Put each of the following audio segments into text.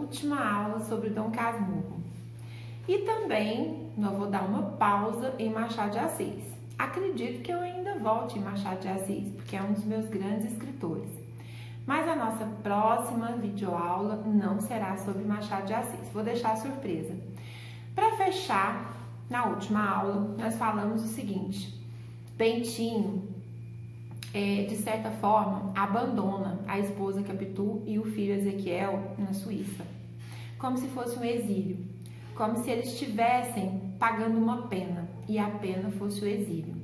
última aula sobre Dom Casmurro. E também eu vou dar uma pausa em Machado de Assis. Acredito que eu ainda volte em Machado de Assis, porque é um dos meus grandes escritores. Mas a nossa próxima videoaula não será sobre Machado de Assis. Vou deixar a surpresa. Para fechar, na última aula, nós falamos o seguinte: Bentinho, de certa forma, abandona a esposa Capitu e o filho Ezequiel na Suíça, como se fosse um exílio, como se eles estivessem pagando uma pena e a pena fosse o exílio.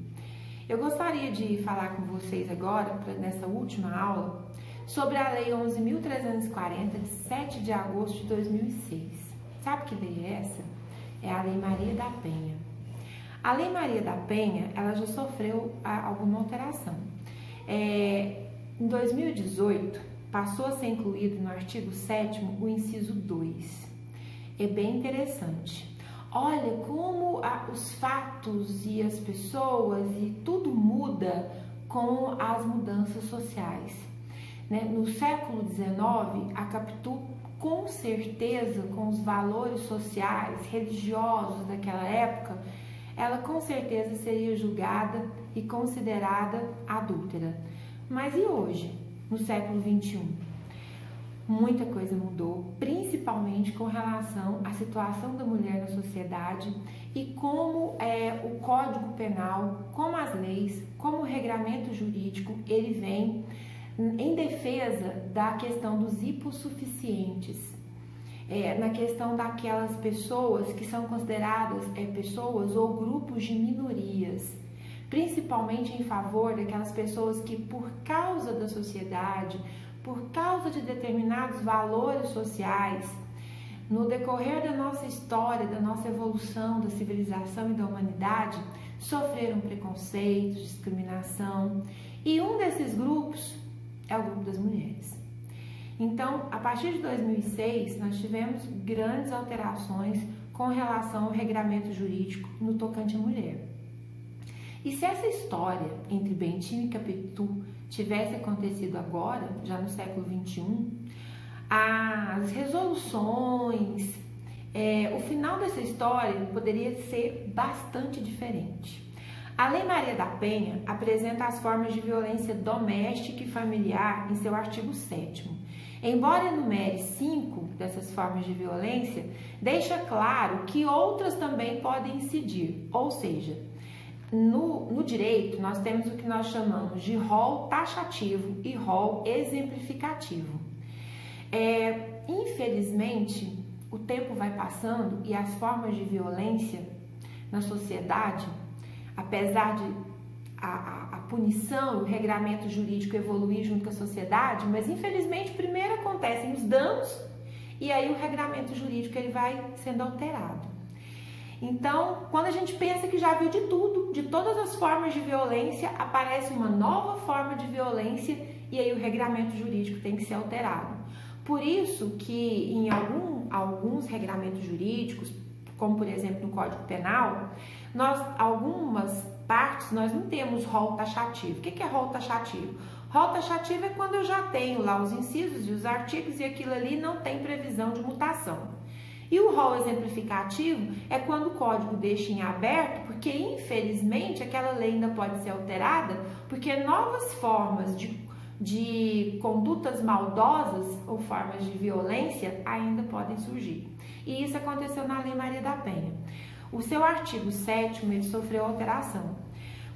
Eu gostaria de falar com vocês agora, nessa última aula, sobre a Lei 11.340, de 7 de agosto de 2006. Sabe que lei é essa? É a Lei Maria da Penha. A Lei Maria da Penha, ela já sofreu alguma alteração. Em 2018, passou a ser incluído no artigo 7º o inciso 2. É bem interessante. Olha como os fatos e as pessoas e tudo muda com as mudanças sociais. No século XIX, a Capitu, com certeza, com os valores sociais, religiosos daquela época, ela com certeza seria julgada e considerada adúltera. Mas e hoje, no século XXI? Muita coisa mudou, principalmente com relação à situação da mulher na sociedade e como o Código Penal, como as leis, como o regramento jurídico, ele vem em defesa da questão dos hipossuficientes, na questão daquelas pessoas que são consideradas pessoas ou grupos de minorias, principalmente em favor daquelas pessoas que, por causa da sociedade, por causa de determinados valores sociais, no decorrer da nossa história, da nossa evolução, da civilização e da humanidade, sofreram preconceitos, discriminação, e um desses grupos é o grupo das mulheres. Então, a partir de 2006, nós tivemos grandes alterações com relação ao regramento jurídico no tocante à mulher. E se essa história entre Bentinho e Capitu tivesse acontecido agora, já no século XXI, as resoluções, o final dessa história poderia ser bastante diferente. A Lei Maria da Penha apresenta as formas de violência doméstica e familiar em seu artigo 7º. Embora enumere 5 dessas formas de violência, deixa claro que outras também podem incidir, ou seja, no direito nós temos o que nós chamamos de rol taxativo e rol exemplificativo. Infelizmente, o tempo vai passando e as formas de violência na sociedade, apesar de a punição e o regramento jurídico evoluir junto com a sociedade, mas infelizmente primeiro acontecem os danos e aí o regramento jurídico ele vai sendo alterado. Então, quando a gente pensa que já viu de tudo, de todas as formas de violência, aparece uma nova forma de violência e aí o regramento jurídico tem que ser alterado. Por isso que em alguns regramentos jurídicos, como por exemplo no Código Penal, algumas partes nós não temos rol taxativo. O que é rol taxativo? Rol taxativo é quando eu já tenho lá os incisos e os artigos e aquilo ali não tem previsão de mutação. E o rol exemplificativo é quando o código deixa em aberto, porque infelizmente aquela lei ainda pode ser alterada, porque novas formas de condutas maldosas ou formas de violência ainda podem surgir. E isso aconteceu na Lei Maria da Penha. O seu artigo 7º ele sofreu alteração.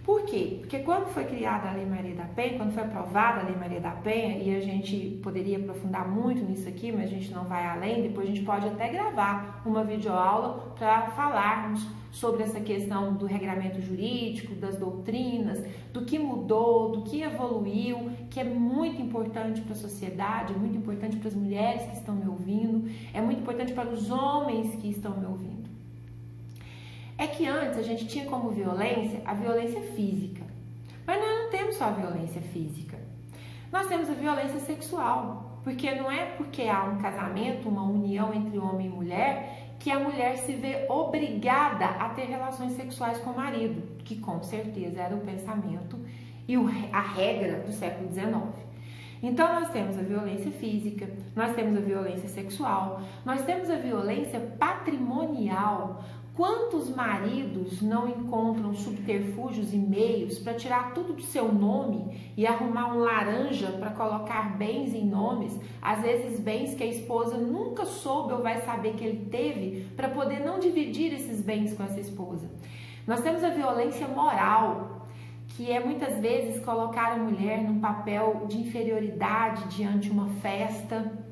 Por quê? Porque quando foi criada a Lei Maria da Penha, quando foi aprovada a Lei Maria da Penha, e a gente poderia aprofundar muito nisso aqui, mas a gente não vai além, depois a gente pode até gravar uma videoaula para falarmos sobre essa questão do regramento jurídico, das doutrinas, do que mudou, do que evoluiu, que é muito importante para a sociedade, é muito importante para as mulheres que estão me ouvindo, é muito importante para os homens que estão me ouvindo. É que antes a gente tinha como violência a violência física, mas nós não temos só a violência física, nós temos a violência sexual, porque não é porque há um casamento, uma união entre homem e mulher, que a mulher se vê obrigada a ter relações sexuais com o marido, que com certeza era o pensamento e a regra do século XIX. Então nós temos a violência física, nós temos a violência sexual, nós temos a violência patrimonial. Quantos maridos não encontram subterfúgios e meios para tirar tudo do seu nome e arrumar um laranja para colocar bens em nomes, às vezes bens que a esposa nunca soube ou vai saber que ele teve, para poder não dividir esses bens com essa esposa. Nós temos a violência moral, que é muitas vezes colocar a mulher num papel de inferioridade diante de uma festa,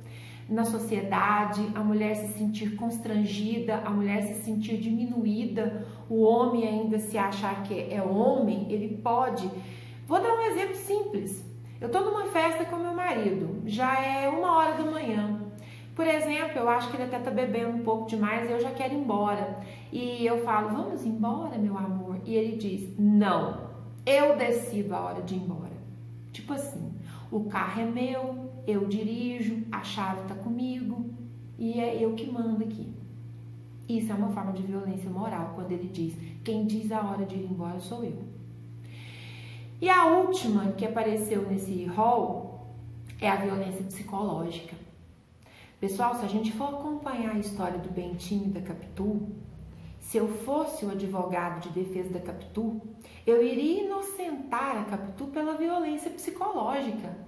na sociedade, a mulher se sentir constrangida, a mulher se sentir diminuída, o homem ainda se achar que é homem, ele pode. Vou dar um exemplo simples. Eu estou numa festa com meu marido, já é 1h da manhã. Por exemplo, eu acho que ele até está bebendo um pouco demais, eu já quero ir embora. E eu falo, vamos embora, meu amor? E ele diz, não, eu decido a hora de ir embora. Tipo assim, o carro é meu, eu dirijo, a chave está comigo e é eu que mando aqui. Isso é uma forma de violência moral, quando ele diz, quem diz a hora de ir embora sou eu. E a última que apareceu nesse rol é a violência psicológica. Pessoal, se a gente for acompanhar a história do Bentinho e da Capitu, se eu fosse o advogado de defesa da Capitu, eu iria inocentar a Capitu pela violência psicológica.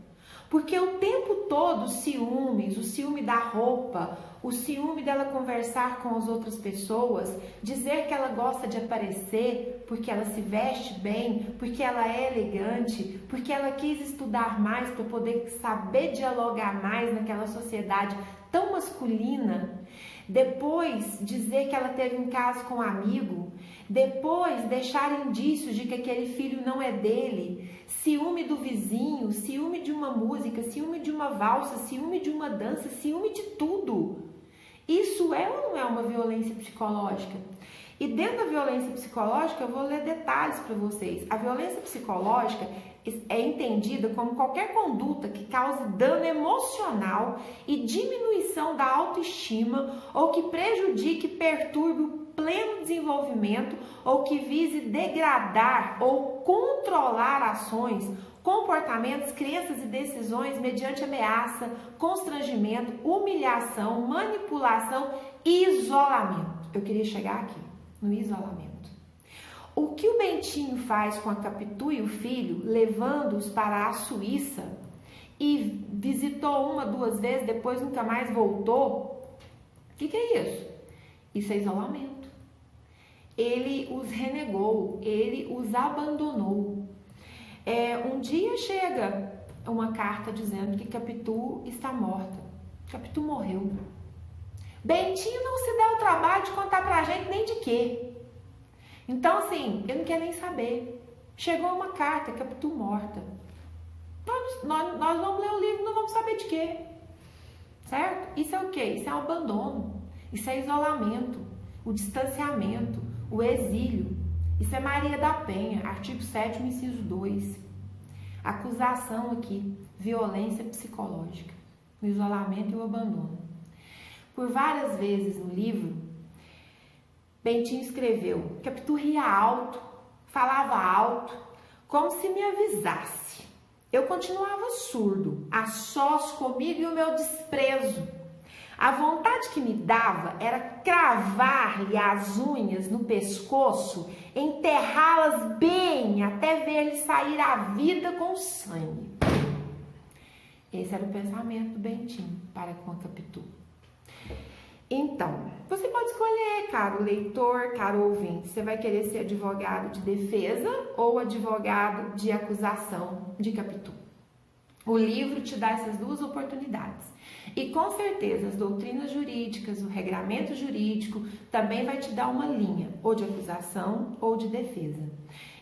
Porque o tempo todo ciúmes, o ciúme da roupa, o ciúme dela conversar com as outras pessoas, dizer que ela gosta de aparecer porque ela se veste bem, porque ela é elegante, porque ela quis estudar mais para poder saber dialogar mais naquela sociedade tão masculina. Depois dizer que ela teve um caso com um amigo, depois deixar indícios de que aquele filho não é dele, ciúme do vizinho, ciúme de uma música, ciúme de uma valsa, ciúme de uma dança, ciúme de tudo. Isso é ou não é uma violência psicológica? E dentro da violência psicológica eu vou ler detalhes para vocês. A violência psicológica é entendida como qualquer conduta que cause dano emocional e diminuição da autoestima ou que prejudique e perturbe o pleno desenvolvimento ou que vise degradar ou controlar ações, comportamentos, crenças e decisões mediante ameaça, constrangimento, humilhação, manipulação e isolamento. Eu queria chegar aqui, no isolamento. O que o Bentinho faz com a Capitu e o filho, levando-os para a Suíça e visitou 1, 2 vezes, depois nunca mais voltou? O que é isso? Isso é isolamento. Ele os renegou, ele os abandonou. Um dia chega uma carta dizendo que Capitu está morta. Capitu morreu. Bentinho não se dá o trabalho de contar pra gente nem de quê. Então, assim, eu não quero nem saber. Chegou uma carta, Capitu morta. Nós vamos ler o livro e não vamos saber de quê. Certo? Isso é o quê? Isso é o abandono. Isso é isolamento, o distanciamento, o exílio. Isso é Maria da Penha, artigo 7º, inciso 2. Acusação aqui, violência psicológica, o isolamento e o abandono. Por várias vezes no livro, Bentinho escreveu, Capitu ria alto, falava alto, como se me avisasse. Eu continuava surdo, a sós comigo e o meu desprezo. A vontade que me dava era cravar-lhe as unhas no pescoço, enterrá-las bem até ver-lhe sair a vida com sangue. Esse era o pensamento do Bentinho para com a Capitu. Então, você pode escolher, caro leitor, caro ouvinte, você vai querer ser advogado de defesa ou advogado de acusação de Capitu. O livro te dá essas duas oportunidades. E com certeza as doutrinas jurídicas, o regramento jurídico também vai te dar uma linha, ou de acusação ou de defesa.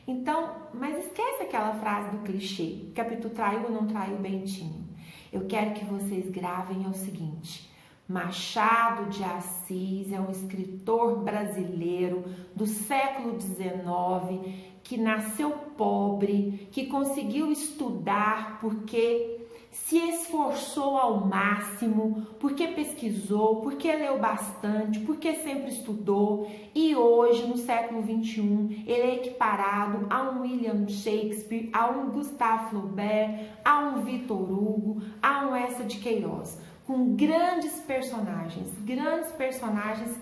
Então, mas esquece aquela frase do clichê, Capitu traiu ou não traiu Bentinho. Eu quero que vocês gravem o seguinte, Machado de Assis é um escritor brasileiro do século XIX que nasceu pobre, que conseguiu estudar porque se esforçou ao máximo, porque pesquisou, porque leu bastante, porque sempre estudou e hoje, no século XXI, ele é equiparado a um William Shakespeare, a um Gustave Flaubert, a um Victor Hugo, a um Eça de Queiroz, com grandes personagens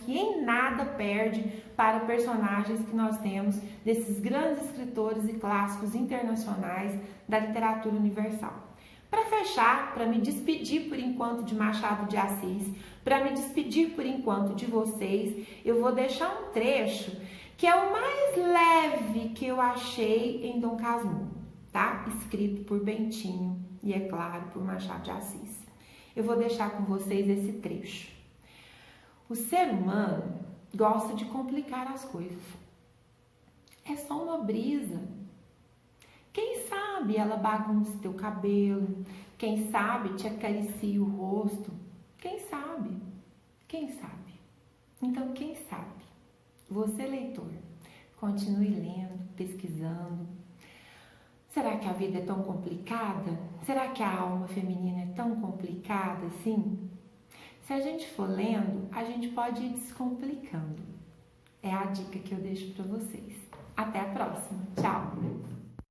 que em nada perde para personagens que nós temos desses grandes escritores e clássicos internacionais da literatura universal. Para fechar, para me despedir por enquanto de Machado de Assis, para me despedir por enquanto de vocês, eu vou deixar um trecho que é o mais leve que eu achei em Dom Casmurro, tá? Escrito por Bentinho e, é claro, por Machado de Assis. Eu vou deixar com vocês esse trecho. O ser humano gosta de complicar as coisas. É só uma brisa. Quem sabe ela bagunça teu cabelo, quem sabe te acaricia o rosto, quem sabe? Quem sabe? Então, quem sabe? Você, leitor, continue lendo, pesquisando. Será que a vida é tão complicada? Será que a alma feminina é tão complicada assim? Se a gente for lendo, a gente pode ir descomplicando. É a dica que eu deixo para vocês. Até a próxima. Tchau!